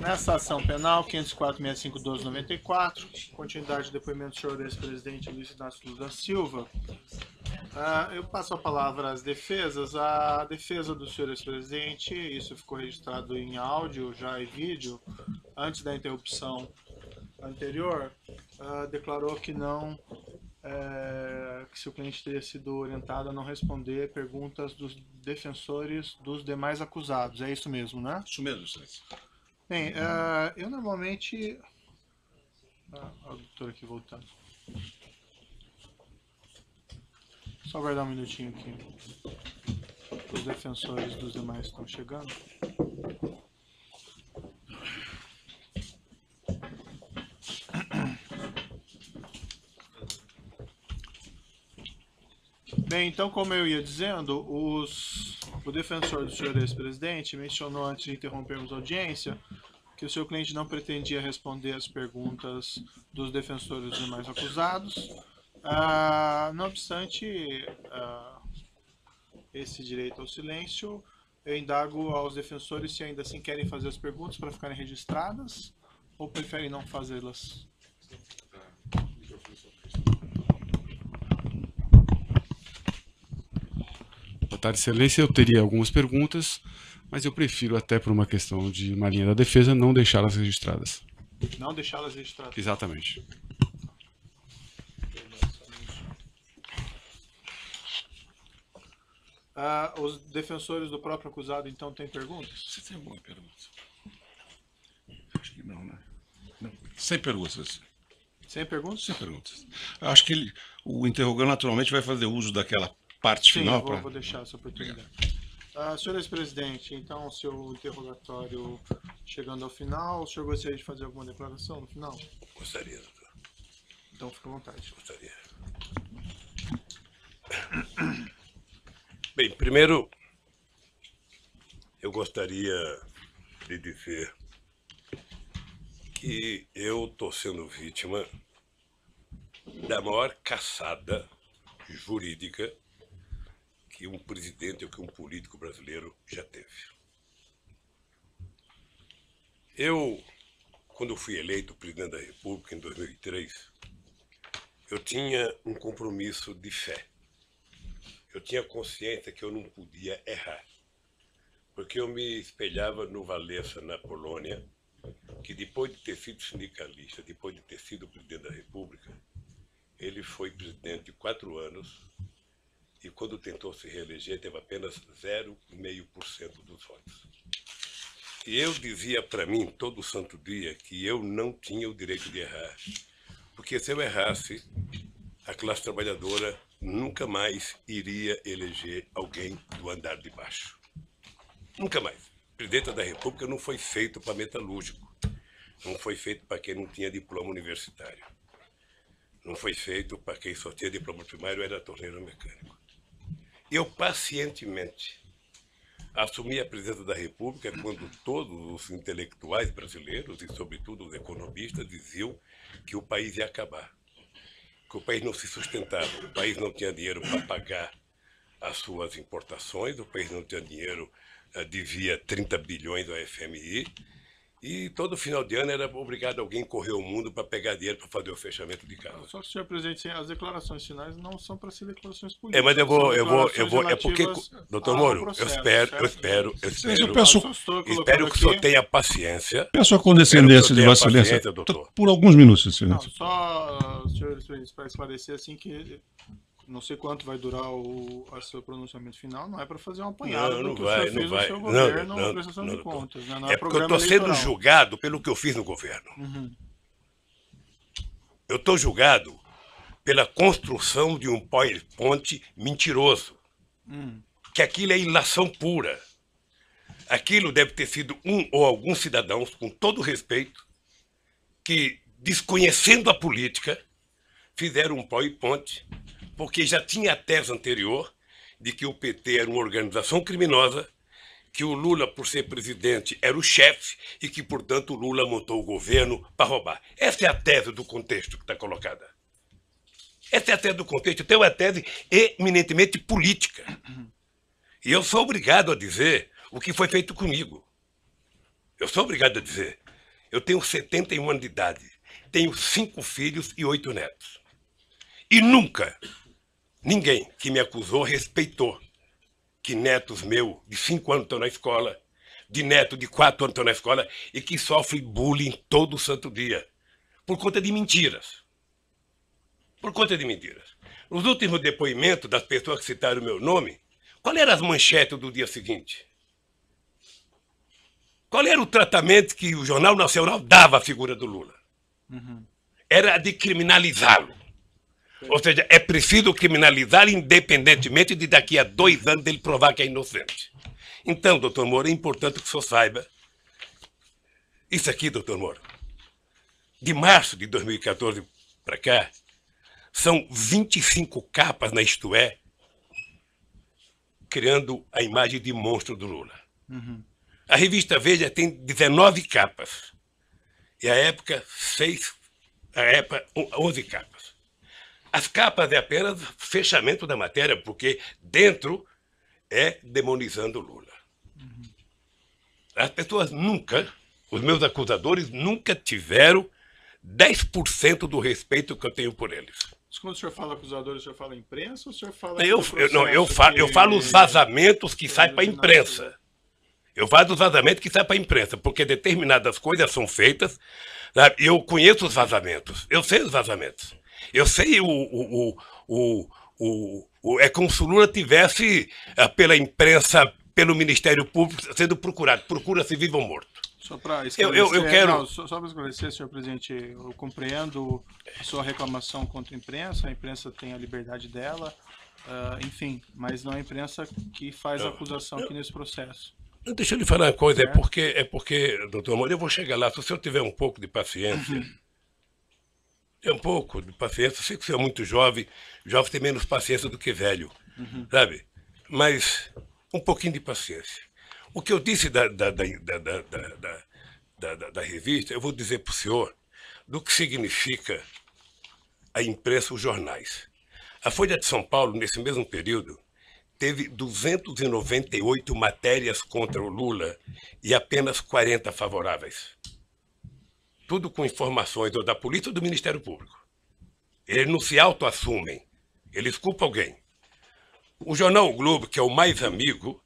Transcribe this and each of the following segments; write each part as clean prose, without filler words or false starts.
Nessa ação penal, 504.6512/94, continuidade do depoimento do senhor ex-presidente Luiz Inácio Lula da Silva, eu passo a palavra às defesas. A defesa do senhor ex-presidente, isso ficou registrado em áudio já e vídeo, antes da interrupção anterior, declarou que não, que seu cliente teria sido orientado a não responder perguntas dos defensores dos demais acusados. É isso mesmo, né? Isso mesmo, excelência. Bem, eu normalmente... o doutor aqui voltando. Só aguardar um minutinho aqui. Os defensores dos demais estão chegando. Bem, então, como eu ia dizendo, o defensor do senhor ex-presidente mencionou, antes de interrompermos a audiência, que o seu cliente não pretendia responder as perguntas dos defensores dos demais acusados. Não obstante esse direito ao silêncio, eu indago aos defensores se ainda assim querem fazer as perguntas para ficarem registradas ou preferem não fazê-las. Boa tarde, excelência. Eu teria algumas perguntas, mas eu prefiro, até por uma questão de uma linha da defesa, não deixá-las registradas. Não deixá-las registradas? Exatamente. Os defensores do próprio acusado, então, têm perguntas? Você tem alguma pergunta? Acho que não, né? Não. Sem perguntas. Sem perguntas? Sem perguntas. Acho que o interrogante naturalmente vai fazer uso daquela parte final. Sim, vou deixar essa oportunidade. Senhor ex-presidente, então, o seu interrogatório chegando ao final, o senhor gostaria de fazer alguma declaração no final? Gostaria, doutor. Então, fique à vontade. Gostaria. Bem, primeiro, eu gostaria de dizer que eu estou sendo vítima da maior caçada jurídica que um presidente ou que um político brasileiro já teve. Eu, quando fui eleito presidente da República em 2003, eu tinha um compromisso de fé. Eu tinha consciência que eu não podia errar, porque eu me espelhava no Walesa, na Polônia, que depois de ter sido sindicalista, depois de ter sido presidente da República, ele foi presidente de 4 anos e quando tentou se reeleger teve apenas 0,5% dos votos. E eu dizia para mim todo santo dia que eu não tinha o direito de errar, porque se eu errasse, a classe trabalhadora nunca mais iria eleger alguém do andar de baixo. Nunca mais. O presidente da República não foi feito para metalúrgico. Não foi feito para quem não tinha diploma universitário. Não foi feito para quem só tinha diploma primário ou era torneiro mecânico. Eu pacientemente assumi a presidência da República quando todos os intelectuais brasileiros, e sobretudo os economistas, diziam que o país ia acabar. Que o país não se sustentava, o país não tinha dinheiro para pagar as suas importações, o país não tinha dinheiro, devia 30 bilhões ao FMI, e todo final de ano era obrigado alguém correr o mundo para pegar dinheiro para fazer o fechamento de casa. Só que, senhor presidente, as declarações finais não são para ser declarações políticas. Mas eu vou, é porque, doutor Moro, eu espero que o senhor tenha paciência. Peço a condescendência de Vossa Excelência por alguns minutos, excelência. Só, senhor presidente, para esclarecer assim que não sei quanto vai durar o seu pronunciamento final, não é para fazer um apanhado do que o senhor fez no seu governo na prestação de contas. Né? Não é porque eu estou sendo julgado pelo que eu fiz no governo. Eu estou julgado pela construção de um PowerPoint mentiroso. Que aquilo é ilação pura. Aquilo deve ter sido um ou alguns cidadãos, com todo respeito, que, desconhecendo a política, fizeram um PowerPoint, porque já tinha a tese anterior de que o PT era uma organização criminosa, que o Lula, por ser presidente, era o chefe e que, portanto, o Lula montou o governo para roubar. Essa é a tese do contexto que está colocada. Essa é a tese do contexto. Então, é uma tese eminentemente política. E eu sou obrigado a dizer o que foi feito comigo. Eu sou obrigado a dizer. Eu tenho 71 anos de idade. Tenho 5 filhos e 8 netos. E nunca ninguém que me acusou respeitou que netos meus de 5 anos estão na escola, de neto de 4 anos estão na escola e que sofrem bullying todo santo dia. Por conta de mentiras. Por conta de mentiras. Nos últimos depoimentos das pessoas que citaram o meu nome, qual eram as manchetes do dia seguinte? Qual era o tratamento que o Jornal Nacional dava à figura do Lula? Era de criminalizá-lo. Ou seja, é preciso criminalizar independentemente de daqui a 2 anos ele provar que é inocente. Então, doutor Moro, é importante que o senhor saiba. Isso aqui, doutor Moro, de março de 2014 para cá, são 25 capas na Isto É, criando a imagem de monstro do Lula. A revista Veja tem 19 capas. E a época, 11 capas. As capas é apenas fechamento da matéria, porque dentro é demonizando o Lula. As pessoas nunca, os meus acusadores, nunca tiveram 10% do respeito que eu tenho por eles. Mas quando o senhor fala acusadores, o senhor fala imprensa ou o senhor fala... Eu falo os vazamentos que saem para a imprensa. Eu falo os vazamentos que saem para a imprensa, porque determinadas coisas são feitas, sabe? Eu conheço os vazamentos, eu sei os vazamentos. Eu sei é como se o Lula tivesse, pela imprensa, pelo Ministério Público, sendo procurado. Procura-se vivo ou morto. Só para esclarecer, eu quero... Não, só para esclarecer, senhor presidente, eu compreendo a sua reclamação contra a imprensa tem a liberdade dela, enfim, mas não é a imprensa que faz a acusação aqui nesse processo. Deixa eu lhe falar uma coisa, é porque, doutor Moro, eu vou chegar lá, se o senhor tiver um pouco de paciência, eu sei que o senhor é muito jovem tem menos paciência do que velho, sabe? Mas um pouquinho de paciência. O que eu disse da revista, eu vou dizer para o senhor do que significa a imprensa, os jornais. A Folha de São Paulo, nesse mesmo período, teve 298 matérias contra o Lula e apenas 40 favoráveis. Tudo com informações ou da polícia ou do Ministério Público. Eles não se autoassumem, eles culpam alguém. O jornal O Globo, que é o mais amigo,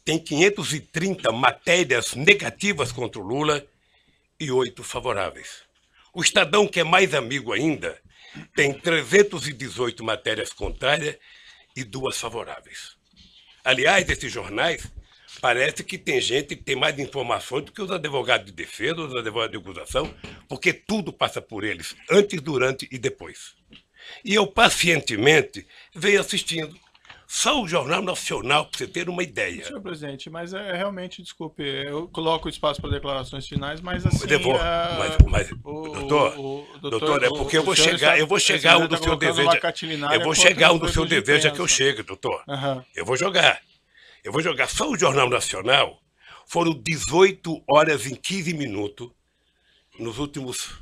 tem 530 matérias negativas contra o Lula e 8 favoráveis. O Estadão, que é mais amigo ainda, tem 318 matérias contrárias e 2 favoráveis. Aliás, esses jornais, parece que tem gente que tem mais informações do que os advogados de defesa, os advogados de acusação, porque tudo passa por eles, antes, durante e depois. E eu, pacientemente, venho assistindo. Só o Jornal Nacional, para você ter uma ideia. Senhor presidente, mas realmente, desculpe, eu coloco o espaço para declarações finais, mas assim... Doutor, é porque eu vou chegar onde o senhor deseja. Eu vou chegar onde o senhor deseja que eu chegue, doutor. Eu vou jogar. Só o Jornal Nacional foram 18 horas e 15 minutos nos últimos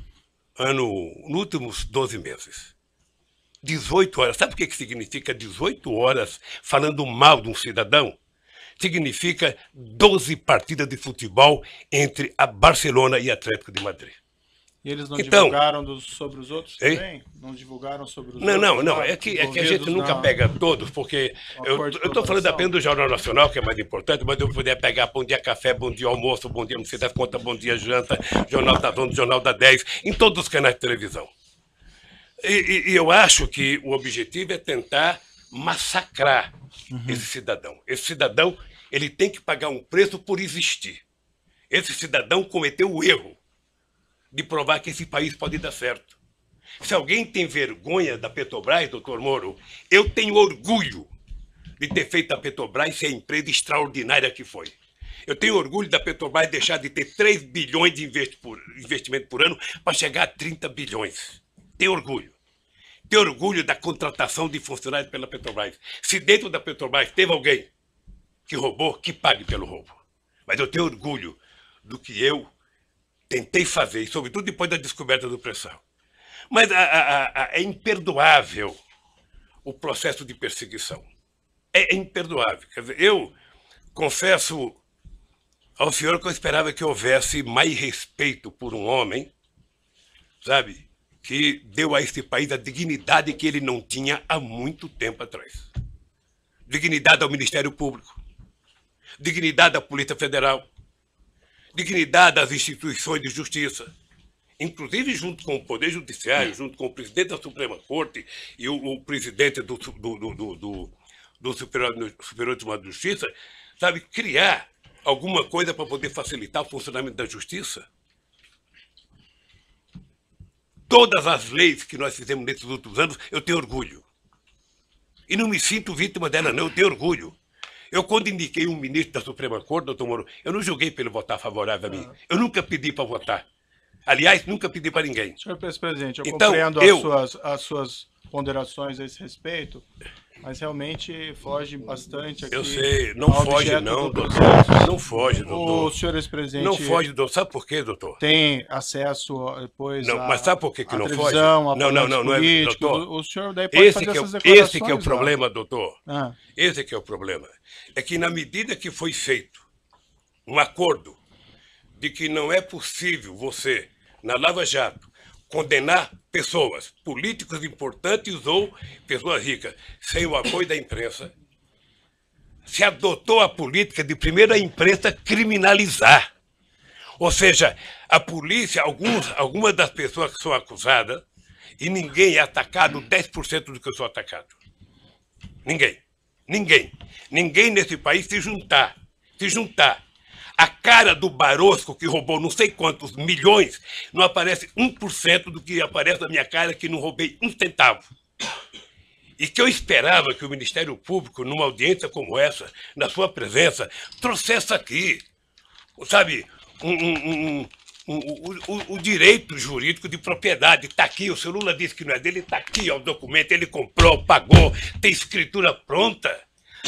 12 meses. 18 horas. Sabe o que significa 18 horas falando mal de um cidadão? Significa 12 partidas de futebol entre a Barcelona e a Atlético de Madrid. E eles não divulgaram sobre os outros também? Não divulgaram sobre os outros? Não. É que a gente nunca pega todos, porque eu estou falando apenas do Jornal Nacional, que é mais importante, mas eu poderia pegar Bom Dia Café, Bom Dia Almoço, Bom Dia Não Sei das Contas, Bom Dia Janta, Jornal da Zona, Jornal da 10, em todos os canais de televisão. E eu acho que o objetivo é tentar massacrar esse cidadão. Esse cidadão, ele tem que pagar um preço por existir. Esse cidadão cometeu o erro de provar que esse país pode dar certo. Se alguém tem vergonha da Petrobras, doutor Moro, eu tenho orgulho de ter feito a Petrobras ser a empresa extraordinária que foi. Eu tenho orgulho da Petrobras deixar de ter 3 bilhões de investimento por ano para chegar a 30 bilhões. Tenho orgulho. Tenho orgulho da contratação de funcionários pela Petrobras. Se dentro da Petrobras teve alguém que roubou, que pague pelo roubo. Mas eu tenho orgulho do que eu tentei fazer, sobretudo depois da descoberta do pré-sal. Mas é imperdoável o processo de perseguição. É imperdoável. Quer dizer, eu confesso ao senhor que eu esperava que houvesse mais respeito por um homem, sabe, que deu a este país a dignidade que ele não tinha há muito tempo atrás. Dignidade ao Ministério Público, dignidade à Polícia Federal, dignidade às instituições de justiça, inclusive junto com o Poder Judiciário, junto com o presidente da Suprema Corte e o presidente do Superior Tribunal de Justiça, sabe, criar alguma coisa para poder facilitar o funcionamento da justiça. Todas as leis que nós fizemos nesses últimos anos, eu tenho orgulho. E não me sinto vítima dela, não, eu tenho orgulho. Eu, quando indiquei um ministro da Suprema Corte, doutor Moro, eu não julguei para ele votar favorável a mim. Eu nunca pedi para votar. Aliás, nunca pedi para ninguém. Senhor presidente, eu Então, compreendo as suas ponderações a esse respeito, mas realmente foge bastante aqui. Eu sei, não ao foge objeto não, do doutor. processo. Não foge, doutor. O senhor ex-presidente Não foge, doutor. Sabe por quê, doutor? tem acesso depois Não, mas sabe por que não foge? televisão, Não é, político, doutor. o senhor daí pode fazer essas declarações. Esse que é o problema, doutor. Ah. Esse que é o problema. É que na medida que foi feito um acordo de que não é possível você, na Lava Jato, condenar pessoas, políticos importantes ou pessoas ricas, sem o apoio da imprensa, se adotou a política de primeiro a imprensa criminalizar. Ou seja, a polícia, algumas das pessoas que são acusadas, e ninguém é atacado 10% do que eu sou atacado. Ninguém. Ninguém nesse país se juntar. A cara do Barosco, que roubou não sei quantos milhões, não aparece 1% do que aparece na minha cara, que não roubei um centavo. E que eu esperava que o Ministério Público, numa audiência como essa, na sua presença, trouxesse aqui, sabe, o direito jurídico de propriedade. Está aqui, o seu Lula disse que não é dele, está aqui ó, o documento, ele comprou, pagou, tem escritura pronta.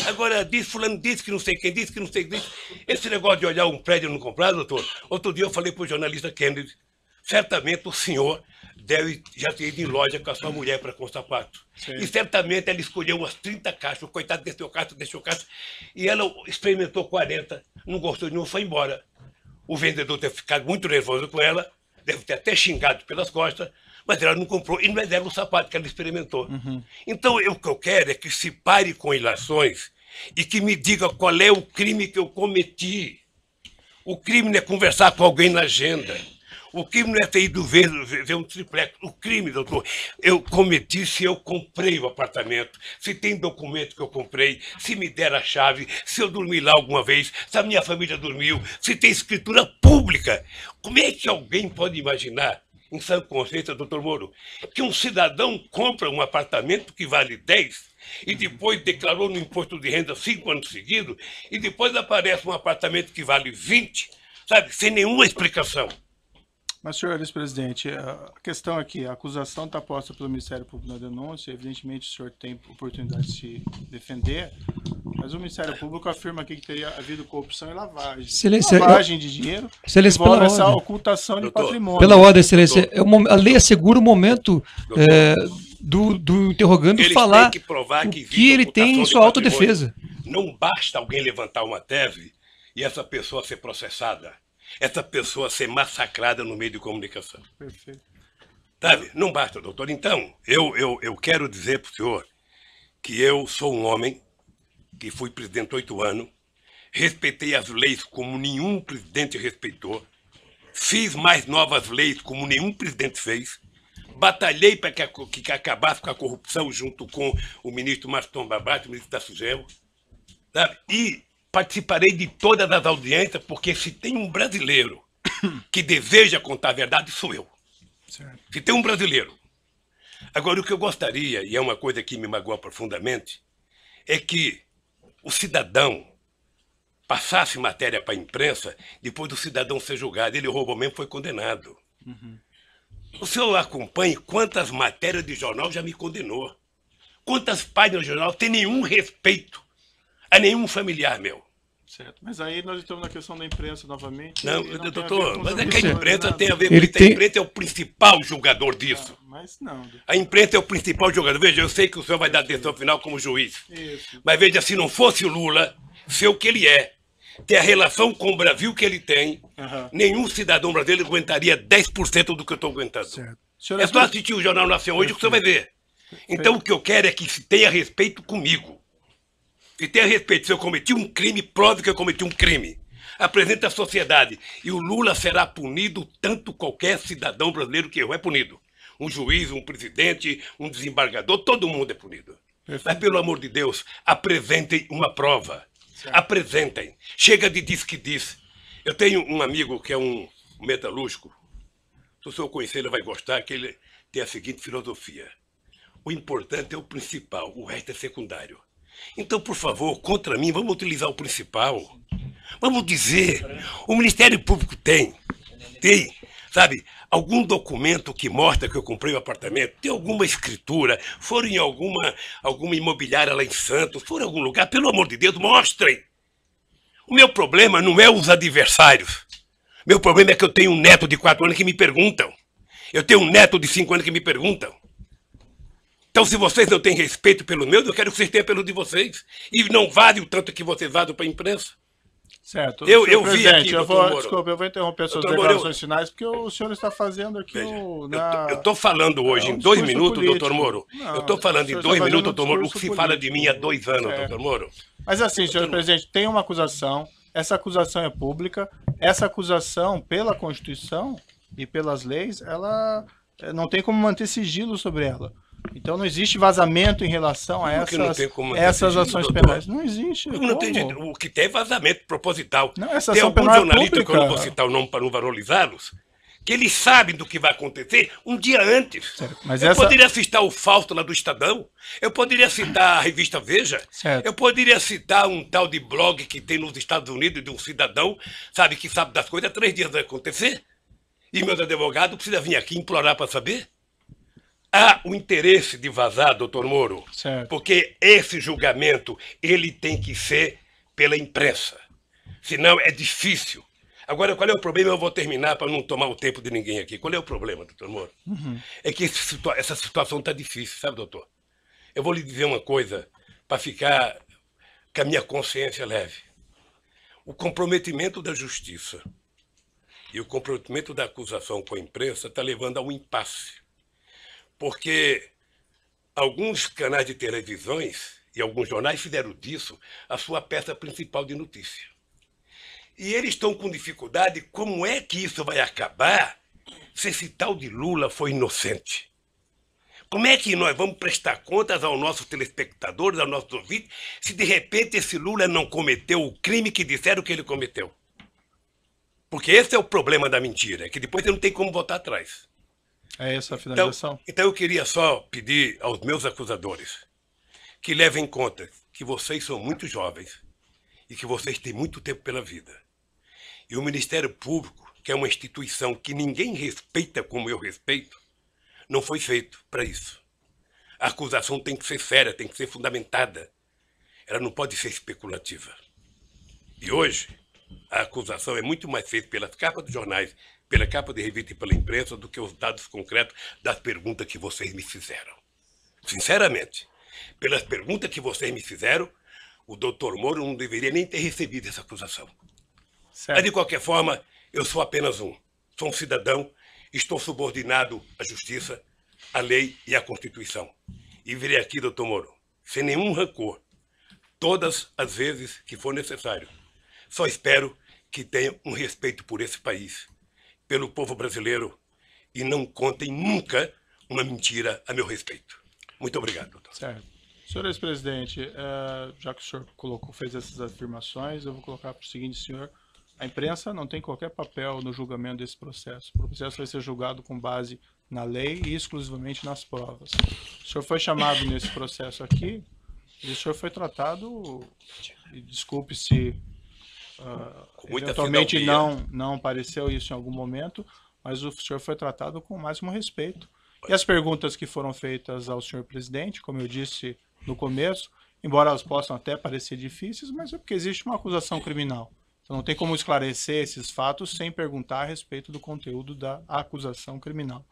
Agora, fulano disse que não sei quem disse, que não sei quem disse. Esse negócio de olhar um prédio e não comprar, doutor, outro dia eu falei para o jornalista Kennedy, certamente o senhor deve já ter ido em loja com a sua mulher para com sapato. Sim. E certamente ela escolheu umas 30 caixas, o coitado deixou caixa, e ela experimentou 40, não gostou de nenhum, foi embora. O vendedor deve ter ficado muito nervoso com ela, deve ter até xingado pelas costas, mas ela não comprou, e não é dela o sapato que ela experimentou. Uhum. Então, o que eu quero é que se pare com ilações e que me diga qual é o crime que eu cometi. O crime não é conversar com alguém na agenda. O crime não é ter ido ver um triplex. O crime, doutor, eu cometi se eu comprei o apartamento, se tem documento que eu comprei, se me der a chave, se eu dormi lá alguma vez, se a minha família dormiu, se tem escritura pública. Como é que alguém pode imaginar, em sã consciência, doutor Moro, que um cidadão compra um apartamento que vale 10 e depois declarou no imposto de renda 5 anos seguidos e depois aparece um apartamento que vale 20, sabe, sem nenhuma explicação? Mas, senhor ex-presidente, a questão aqui, a acusação está posta pelo Ministério Público na denúncia, evidentemente o senhor tem oportunidade de se defender, mas o Ministério Público afirma aqui que teria havido corrupção e lavagem. Excelência, lavagem de dinheiro, excelência, envolve essa ocultação de patrimônio. Pela ordem, excelência, a lei assegura o momento do interrogando eles falar têm que provar que o que ele tem em sua autodefesa. Não basta alguém levantar uma tese e essa pessoa ser processada. Essa pessoa ser massacrada no meio de comunicação. Perfeito. Sabe? Não basta, doutor. Então, eu quero dizer para o senhor que eu sou um homem que fui presidente 8 anos, respeitei as leis como nenhum presidente respeitou, fiz mais novas leis como nenhum presidente fez, batalhei para que acabasse com a corrupção junto com o ministro Maston Babate, o ministro da Sugel, sabe? E participarei de todas as audiências, porque se tem um brasileiro que deseja contar a verdade, sou eu. Certo. Se tem um brasileiro. Agora, o que eu gostaria, e é uma coisa que me magoa profundamente, é que o cidadão passasse matéria para a imprensa, depois do cidadão ser julgado. Ele roubou mesmo, foi condenado. Uhum. O senhor acompanha quantas matérias de jornal já me condenou. Quantas páginas de jornal tem nenhum respeito a nenhum familiar meu. Certo. Mas aí nós estamos na questão da imprensa novamente. Não, doutor, mas é que a imprensa tem a ver com isso. A imprensa é o principal julgador disso. Mas não. A imprensa é o principal julgador. Veja, eu sei que o senhor vai dar decisão final como juiz. Isso. Mas veja, se não fosse o Lula ser o que ele é, ter a relação com o Brasil que ele tem, Aham. nenhum cidadão brasileiro aguentaria 10% do que eu estou aguentando. Certo. Senhor, É só assistir o Jornal Nacional hoje que você vai ver. Então o que eu quero é que se tenha respeito comigo. Se tenha respeito, se eu cometi um crime, prove que eu cometi um crime. Apresenta à sociedade. E o Lula será punido tanto qualquer cidadão brasileiro que errou é punido. Um juiz, um presidente, um desembargador, todo mundo é punido. Mas, pelo amor de Deus, apresentem uma prova. Apresentem. Chega de diz que diz. Eu tenho um amigo que é um metalúrgico. Se o senhor conhecer, ele vai gostar, que ele tem a seguinte filosofia. O importante é o principal, o resto é secundário. Então, por favor, contra mim, vamos utilizar o principal. Vamos dizer, o Ministério Público tem, sabe, algum documento que mostra que eu comprei o apartamento, tem alguma escritura, foram em alguma imobiliária lá em Santos, foram em algum lugar, pelo amor de Deus, mostrem. O meu problema não é os adversários. Meu problema é que eu tenho um neto de 4 anos que me perguntam. Eu tenho um neto de 5 anos que me perguntam. Então, se vocês não têm respeito pelo meu, eu quero que vocês tenham pelo de vocês. E não vale o tanto que vocês vazam para a imprensa. Certo. Eu Senhor vi presidente, aqui, eu doutor Moro. desculpa, eu vou interromper suas Doutor Moro, declarações finais, porque o senhor está fazendo aqui Veja, o... eu estou falando hoje em 2 discurso minutos, político. doutor Moro. Não, Eu estou falando o em senhor 2 está minutos, fazendo doutor Moro, o que discurso se fala de mim há 2 anos, É. doutor Moro. Mas assim, senhor presidente, tem uma acusação, essa acusação é pública, essa acusação, pela Constituição e pelas leis, ela não tem como manter sigilo sobre ela. Então não existe vazamento em relação a Como que não essas, tem como manter essas sigilo, ações doutor? penais. Não existe. Não tem como? jeito. O que tem é vazamento proposital. Não, essa Tem ação alguns penal é jornalistas, que eu não vou pública. citar o nome para não valorizá-los, que eles sabem do que vai acontecer um dia antes. Certo, mas Eu essa- poderia citar o Fausto lá do Estadão, eu poderia citar a revista Veja, Certo. eu poderia citar um tal de blog que tem nos Estados Unidos de um cidadão, sabe, que sabe das coisas, 3 dias vai acontecer. E meus advogados precisam vir aqui implorar para saber. Há o interesse de vazar, doutor Moro, Certo. porque esse julgamento ele tem que ser pela imprensa. Senão é difícil. Agora, qual é o problema? Eu vou terminar para não tomar o tempo de ninguém aqui. Qual é o problema, doutor Moro? É que essa situação está difícil, sabe, doutor? Eu vou lhe dizer uma coisa para ficar com a minha consciência leve. O comprometimento da justiça e o comprometimento da acusação com a imprensa está levando a um impasse. Porque alguns canais de televisões e alguns jornais fizeram disso a sua peça principal de notícia. E eles estão com dificuldade, como é que isso vai acabar se esse tal de Lula foi inocente? Como é que nós vamos prestar contas aos nossos telespectadores, aos nossos ouvintes, se de repente esse Lula não cometeu o crime que disseram que ele cometeu? Porque esse é o problema da mentira, que depois você não tem como voltar atrás. É essa a finalização? Então eu queria só pedir aos meus acusadores que levem em conta que vocês são muito jovens e que vocês têm muito tempo pela vida. E o Ministério Público, que é uma instituição que ninguém respeita como eu respeito, não foi feito para isso. A acusação tem que ser séria, tem que ser fundamentada. Ela não pode ser especulativa. E hoje, a acusação é muito mais feita pelas capas dos jornais, pela capa de revista e pela imprensa, do que os dados concretos das perguntas que vocês me fizeram. Sinceramente, pelas perguntas que vocês me fizeram, o doutor Moro não deveria nem ter recebido essa acusação. Certo. Mas, de qualquer forma, eu sou apenas um. Sou um cidadão, estou subordinado à justiça, à lei e à Constituição. E virei aqui, doutor Moro, sem nenhum rancor, todas as vezes que for necessário. Só espero que tenham um respeito por esse país, pelo povo brasileiro, e não contem nunca uma mentira a meu respeito. Muito obrigado, doutor. Certo. Senhor ex-presidente, já que o senhor fez essas afirmações, eu vou colocar para o seguinte, senhor. A imprensa não tem qualquer papel no julgamento desse processo. O processo vai ser julgado com base na lei e exclusivamente nas provas. O senhor foi chamado nesse processo aqui e o senhor foi tratado, e desculpe se muita eventualmente fidalguia. não apareceu isso em algum momento, mas o senhor foi tratado com o máximo respeito. E as perguntas que foram feitas ao senhor presidente, como eu disse no começo, embora elas possam até parecer difíceis, mas é porque existe uma acusação criminal. Então não tem como esclarecer esses fatos sem perguntar a respeito do conteúdo da acusação criminal.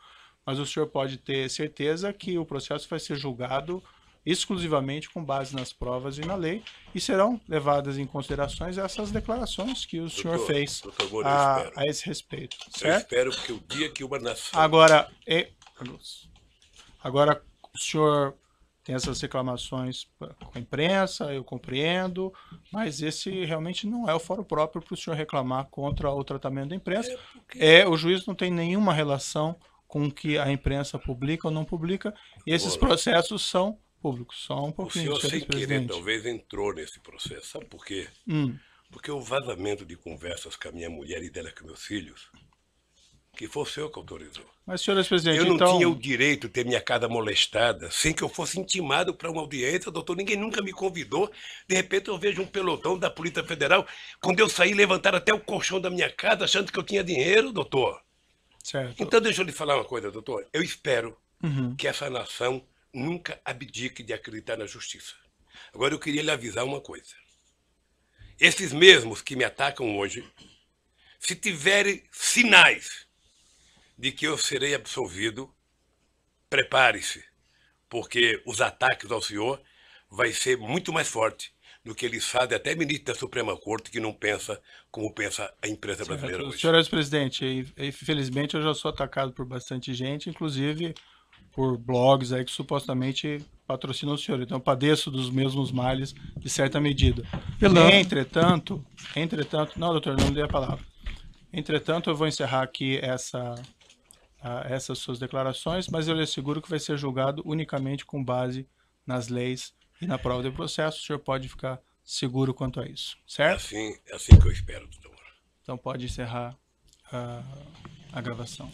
Mas o senhor pode ter certeza que o processo vai ser julgado exclusivamente com base nas provas e na lei, e serão levadas em considerações essas declarações que o senhor fez doutor Moura, a esse respeito. eu Certo? espero que o dia que uma nação... Agora, o senhor tem essas reclamações com a imprensa, eu compreendo, mas esse realmente não é o fórum próprio para o senhor reclamar contra o tratamento da imprensa. O juiz não tem nenhuma relação com o que a imprensa publica ou não publica, e esses processos são públicos. Só um O pouquinho, senhor, sem querer, presidente. talvez entrou nesse processo. Sabe por quê? Porque o vazamento de conversas com a minha mulher e dela com meus filhos, que foi o senhor que autorizou. Mas, senhor presidente, Eu não então... tinha o direito de ter minha casa molestada sem que eu fosse intimado para uma audiência, doutor. Ninguém nunca me convidou. De repente eu vejo um pelotão da Polícia Federal. Quando eu saí, levantaram até o colchão da minha casa achando que eu tinha dinheiro, doutor. Certo. Então deixa eu lhe falar uma coisa, doutor. Eu espero que essa nação nunca abdique de acreditar na justiça. Agora eu queria lhe avisar uma coisa. Esses mesmos que me atacam hoje, se tiverem sinais de que eu serei absolvido, prepare-se, porque os ataques ao senhor vai ser muito mais forte do que eles fazem até ministro da Suprema Corte, que não pensa como pensa a imprensa brasileira hoje. Senhor presidente, infelizmente eu já sou atacado por bastante gente, inclusive por blogs aí que supostamente patrocinam o senhor. Então eu padeço dos mesmos males de certa medida. Entretanto, não, doutor, não dei a palavra. Entretanto, eu vou encerrar aqui essas suas declarações, mas eu lhe asseguro que vai ser julgado unicamente com base nas leis e na prova do processo. O senhor pode ficar seguro quanto a isso, certo? É assim que eu espero, doutor. Então pode encerrar a gravação.